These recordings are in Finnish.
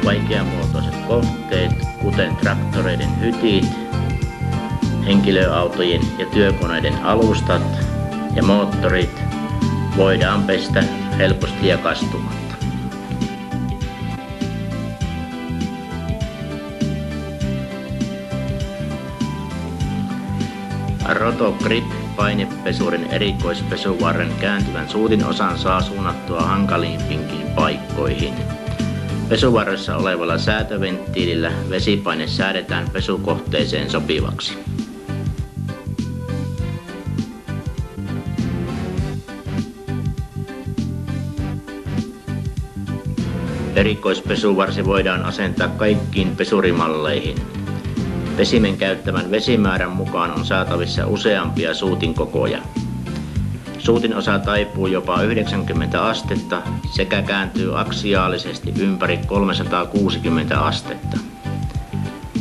Vaikeamuotoiset kohteet, kuten traktoreiden hytit, henkilöautojen ja työkoneiden alustat ja moottorit, voidaan pestä helposti ja kastumatta. Roto Grip painepesurin erikoispesuvarren kääntyvän suutinosan saa suunnattua hankalimpiinkin paikkoihin. Pesuvarressa olevalla säätöventtiilillä vesipaine säädetään pesukohteeseen sopivaksi. Erikoispesuvarsi voidaan asentaa kaikkiin pesurimalleihin. Pesimen käyttämän vesimäärän mukaan on saatavissa useampia suutinkokoja. Suutinosa taipuu jopa 90 astetta sekä kääntyy aksiaalisesti ympäri 360 astetta.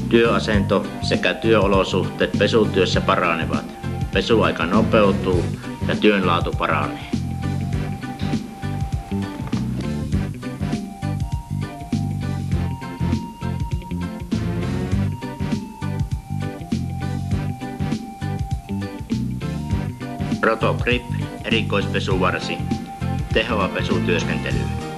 Työasento sekä työolosuhteet pesutyössä paranevat. Pesuaika nopeutuu ja työn laatu paranee. Roto Grip erikoispesuvarsi. Tehoa pesutyöskentelyyn.